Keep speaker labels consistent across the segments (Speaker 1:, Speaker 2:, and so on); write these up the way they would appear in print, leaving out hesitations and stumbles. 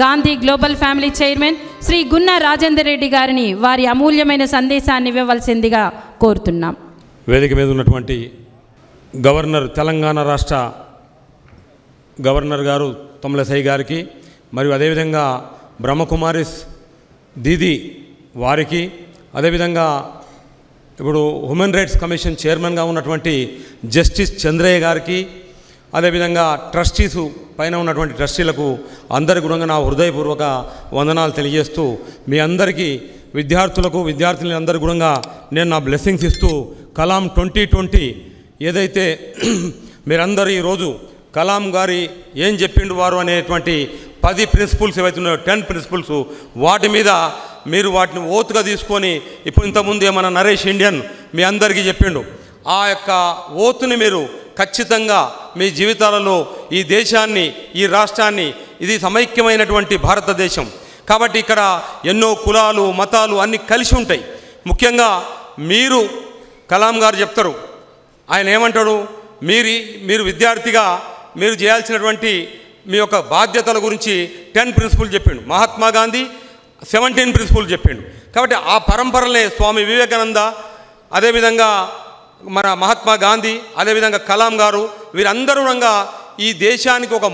Speaker 1: Gandhi global family chairman Shri Gunna Rajender Reddy గారిని వారి అమూల్యమైన సందేశాన్ని ఇవ్వవలసిందిగా కోరుతున్నాం.
Speaker 2: వేదిక మీద ఉన్నటువంటి గవర్నర్, తెలంగాణ రాష్ట్ర గవర్నర్ గారు తమిళసై గారికి, మరియు అదేవిధంగా బ్రహ్మకుమారిస్ దీది వారికి, అదేవిధంగా ఇప్పుడు హ్యూమన్ రైట్స్ కమిషన్ చైర్మన్గా ఉన్నటువంటి జస్టిస్ చంద్రయ్య గారికి, అదేవిధంగా ట్రస్టీసు పైన ఉన్నటువంటి ట్రస్టీలకు అందరి కూడా నా హృదయపూర్వక వందనాలు తెలియజేస్తూ, మీ అందరికీ విద్యార్థులకు విద్యార్థులందరి కూడా నేను నా బ్లెస్సింగ్స్ ఇస్తూ, కలాం 2020 ఏదైతే మీరందరూ ఈరోజు కలాం గారి ఏం చెప్పిండు వారు అనేటువంటి 10 ప్రిన్సిపల్స్ ఏవైతున్నాయో 10 ప్రిన్సిపల్స్, వాటి మీద మీరు వాటిని ఓతుగా తీసుకొని, ఇప్పుడు ఇంతకుముందు ఏమన్నా నరేష్ ఇండియన్ మీ అందరికీ చెప్పిండు, ఆ యొక్క ఓతుని మీరు ఖచ్చితంగా మీ జీవితాలలో ఈ దేశాన్ని, ఈ రాష్ట్రాన్ని, ఇది సమైక్యమైనటువంటి భారతదేశం కాబట్టి ఇక్కడ ఎన్నో కులాలు మతాలు అన్నీ కలిసి ఉంటాయి. ముఖ్యంగా మీరు కలాం గారు చెప్తారు, ఆయన ఏమంటాడు, మీరు విద్యార్థిగా మీరు చేయాల్సినటువంటి మీ యొక్క బాధ్యతల గురించి 10 ప్రిన్సిపల్ చెప్పిండు. మహాత్మా గాంధీ 17 ప్రిన్సిపల్ చెప్పిండు. కాబట్టి ఆ పరంపరలే స్వామి వివేకానంద, అదేవిధంగా మన మహాత్మా గాంధీ, అదేవిధంగా కలాం గారు, వీరందరూ ఈ దేశానికి ఒక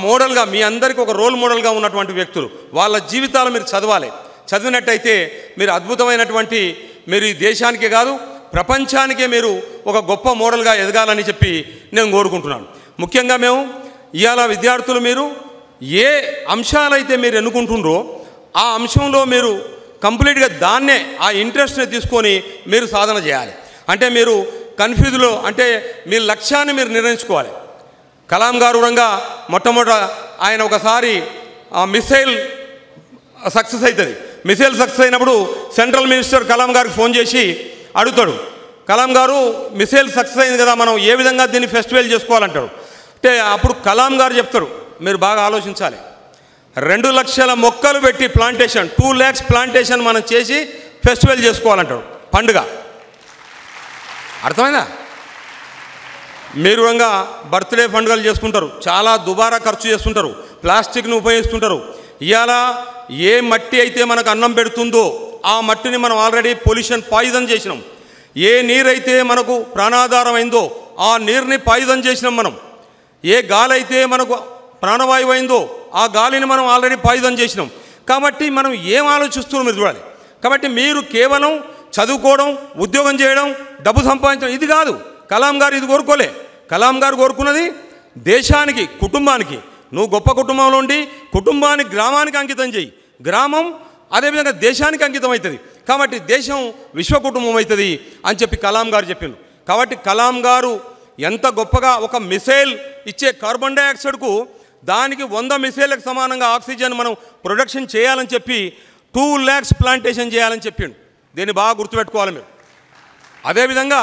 Speaker 2: మోడల్గా మీ అందరికీ ఒక రోల్ మోడల్గా ఉన్నటువంటి వ్యక్తులు. వాళ్ళ జీవితాలు మీరు చదివినట్టయితే మీరు అద్భుతమైనటువంటి, మీరు ఈ దేశానికే కాదు ప్రపంచానికే మీరు ఒక గొప్ప మోడల్గా ఎదగాలని చెప్పి నేను కోరుకుంటున్నాను. ముఖ్యంగా మేము ఇవాళ విద్యార్థులు మీరు ఏ అంశాలైతే మీరు ఎన్నుకుంటుండ్రో ఆ అంశంలో మీరు కంప్లీట్గా దాన్నే, ఆ ఇంట్రెస్ట్ని తీసుకొని మీరు సాధన చేయాలి. అంటే మీరు కన్ఫ్యూజ్లో, అంటే మీ లక్ష్యాన్ని మీరు నిర్ణయించుకోవాలి. కలాం గారు కూడా మొట్టమొదట ఆయన ఒకసారి మిసైల్ సక్సెస్ అవుతుంది. మిసైల్ సక్సెస్ అయినప్పుడు సెంట్రల్ మినిస్టర్ కలాం గారికి ఫోన్ చేసి అడుగుతాడు, కలాం గారు మిసైల్ సక్సెస్ అయింది కదా, మనం ఏ విధంగా దీన్ని ఫెస్టివల్ చేసుకోవాలంటాడు. అంటే అప్పుడు కలాం గారు చెప్తారు, మీరు బాగా ఆలోచించాలి, 2 లక్షల మొక్కలు పెట్టి ప్లాంటేషన్, 2 lakhs ప్లాంటేషన్ మనం చేసి ఫెస్టివల్ చేసుకోవాలంటాడు, పండుగ. అర్థమైందా? మీరు బర్త్డే పండుగలు చేసుకుంటారు, చాలా దుబారా ఖర్చు చేస్తుంటారు, ప్లాస్టిక్ను ఉపయోగిస్తుంటారు. ఇవాళ ఏ మట్టి అయితే మనకు అన్నం పెడుతుందో ఆ మట్టిని మనం ఆల్రెడీ పొల్యూషన్ పాయిజన్ చేసినాం. ఏ నీరైతే మనకు ప్రాణాధారం అయిందో ఆ నీరుని పాయిజన్ చేసినాం మనం. ఏ గాలి అయితే మనకు ప్రాణవాయువు అయిందో ఆ గాలిని మనం ఆల్రెడీ పాయిజన్ చేసినాం. కాబట్టి మనం ఏం ఆలోచిస్తున్నాం మీరు చూడాలి. కాబట్టి మీరు కేవలం చదువుకోవడం, ఉద్యోగం చేయడం, డబ్బు సంపాదించడం ఇది కాదు. కలాం గారు ఇది కోరుకోలే. కలాం గారు కోరుకున్నది దేశానికి, కుటుంబానికి. నువ్వు గొప్ప కుటుంబంలో ఉండి కుటుంబానికి, గ్రామానికి అంకితం చేయి, గ్రామం అదేవిధంగా దేశానికి అంకితం అవుతుంది. కాబట్టి దేశం విశ్వ కుటుంబం అవుతుంది అని చెప్పి కలాం గారు చెప్పిండు. కాబట్టి కలాం గారు ఎంత గొప్పగా ఒక మిసైల్ ఇచ్చే కార్బన్ డైఆక్సైడ్కు దానికి 100 మిసైళ్ళకు సమానంగా ఆక్సిజన్ మనం ప్రొడక్షన్ చేయాలని చెప్పి 2 lakhs ప్లాంటేషన్ చేయాలని చెప్పిండు. దీన్ని బాగా గుర్తుపెట్టుకోవాలి మీరు. అదేవిధంగా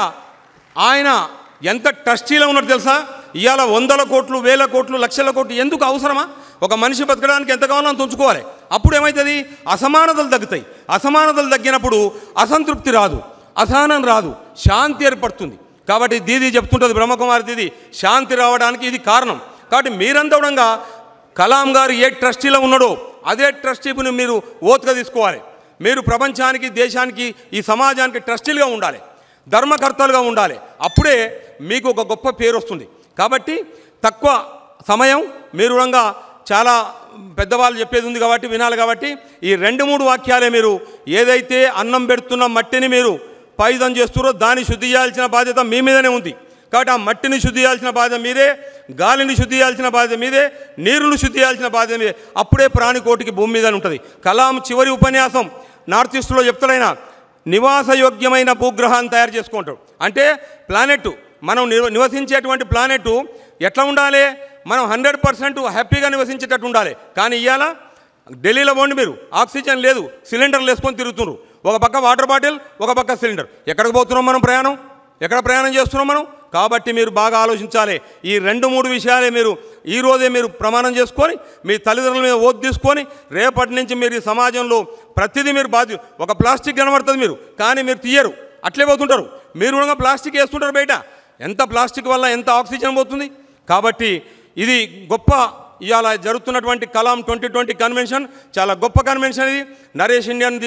Speaker 2: ఆయన ఎంత ట్రస్టీలో ఉన్నట్టు తెలుసా, ఇవాళ 100 కోట్లు, 1000 కోట్లు, లక్షల కోట్లు ఎందుకు అవసరమా? ఒక మనిషి బతకడానికి ఎంత కావాలో అంత ఉంచుకోవాలి. అప్పుడు ఏమవుతుంది, అసమానతలు తగ్గుతాయి. అసమానతలు తగ్గినప్పుడు అసంతృప్తి రాదు, అసహనం రాదు, శాంతి ఏర్పడుతుంది. కాబట్టి దీది చెప్తుంటుంది, బ్రహ్మకుమారి దీది, శాంతి రావడానికి ఇది కారణం. కాబట్టి మీరంతా కూడా కలాం గారు ఏ ట్రస్టీలో ఉన్నాడో అదే ట్రస్టీని మీరు ఓతుగా తీసుకోవాలి. మీరు ప్రపంచానికి, దేశానికి, ఈ సమాజానికి ట్రస్టీలుగా ఉండాలి, ధర్మకర్తలుగా ఉండాలి. అప్పుడే మీకు ఒక గొప్ప పేరు వస్తుంది. కాబట్టి తక్కువ సమయం, మీరు కూడా చాలా పెద్దవాళ్ళు చెప్పేది ఉంది కాబట్టి వినాలి. కాబట్టి ఈ 2-3 వాక్యాలే, మీరు ఏదైతే అన్నం పెడుతున్న మట్టిని మీరు పాయిజన్ చేస్తున్నారో దాన్ని శుద్ధి చేయాల్సిన బాధ్యత మీ మీదనే ఉంది. కాబట్టి ఆ మట్టిని శుద్ధి చేయాల్సిన బాధ్యత మీదే, గాలిని శుద్ధి చేయాల్సిన బాధ్యత మీదే, నీరును శుద్ధి చేయాల్సిన బాధ్యత మీదే. అప్పుడే ప్రాణికోటికి భూమి మీద ఉంటుంది. కలాం చివరి ఉపన్యాసం నార్త్ ఈస్ట్లో చెప్తాడైనా, నివాసయోగ్యమైన భూగ్రహాన్ని తయారు చేసుకుంటాడు. అంటే ప్లానెట్, మనం నివసించేటువంటి ప్లానెట్ ఎట్లా ఉండాలి, మనం 100% హ్యాపీగా నివసించేటట్టు ఉండాలి. కానీ ఇవాళ ఢిల్లీలో పోండి, మీరు ఆక్సిజన్ లేదు, సిలిండర్లు వేసుకొని తిరుగుతున్నారు. ఒక పక్క వాటర్ బాటిల్, ఒక పక్క సిలిండర్. ఎక్కడికి పోతున్నాం మనం, ఎక్కడ ప్రయాణం చేస్తున్నాం మనం? కాబట్టి మీరు బాగా ఆలోచించాలి. ఈ 2-3 విషయాలే మీరు ఈరోజే మీరు ప్రమాణం చేసుకొని, మీ తల్లిదండ్రుల మీద ఓటు తీసుకొని, రేపటి నుంచి మీరు ఈ సమాజంలో ప్రతిదీ మీరు ఒక ప్లాస్టిక్ కనబడుతుంది మీరు, కానీ మీరు తీయరు, అట్లే పోతుంటారు. మీరు కూడా ప్లాస్టిక్ వేస్తుంటారు బయట. ఎంత ప్లాస్టిక్ వల్ల ఎంత ఆక్సిజన్ పోతుంది. కాబట్టి ఇది గొప్ప ఇవాళ జరుగుతున్నటువంటి కలాం 2020 కన్వెన్షన్ చాలా గొప్ప కన్వెన్షన్. ఇది నరేష్ ఇండియన్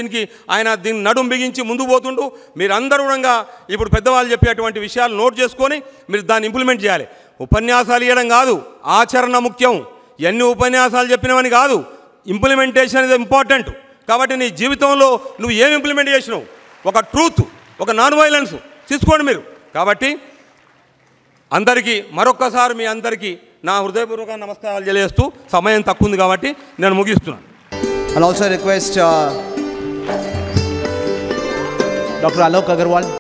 Speaker 2: దీన్ని నడుం బిగించి ముందుకు పోతుండు. మీరు అందరూ కూడా ఇప్పుడు పెద్దవాళ్ళు చెప్పేటువంటి విషయాలు నోట్ చేసుకొని మీరు దాన్ని ఇంప్లిమెంట్ చేయాలి. ఉపన్యాసాలు ఇవ్వడం కాదు, ఆచరణ ముఖ్యం. ఎన్ని ఉపన్యాసాలు చెప్పినవని కాదు, ఇంప్లిమెంటేషన్ ఇది ఇంపార్టెంట్. కాబట్టి నీ జీవితంలో నువ్వు ఏమి ఇంప్లిమెంట్ చేసినావు, ఒక ట్రూత్, ఒక నాన్ వైలెన్స్ తీసుకోండి మీరు. కాబట్టి అందరికీ మరొక్కసారి మీ అందరికీ నా హృదయపూర్వక నమస్కారాలు తెలియజేస్తూ సమయం తక్కువ ఉంది కాబట్టి నేను ముగిస్తున్నాను.
Speaker 3: I'll also request Dr. Alok Agarwal.